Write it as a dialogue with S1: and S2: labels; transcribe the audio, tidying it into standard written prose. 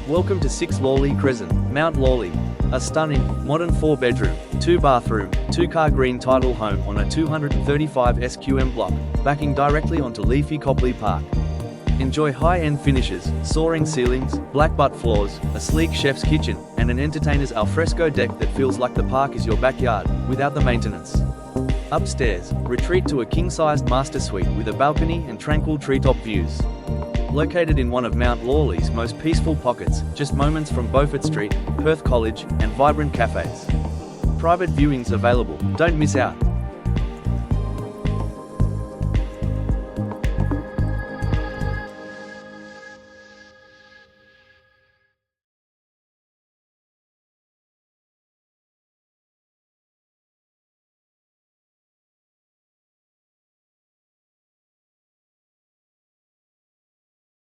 S1: Welcome to 6 Lawley Crescent, Mount Lawley, a stunning, modern 4-bedroom, 2-bathroom, 2-car green title home on a 235 SQM block, backing directly onto leafy Copley Park. Enjoy high-end finishes, soaring ceilings, Blackbutt floors, a sleek chef's kitchen, and an entertainer's alfresco deck that feels like the park is your backyard, without the maintenance. Upstairs, retreat to a king-sized master suite with a balcony and tranquil treetop views. Located in one of Mount Lawley's most peaceful pockets, just moments from Beaufort Street, Perth College, and vibrant cafés. Private viewings available, don't miss out.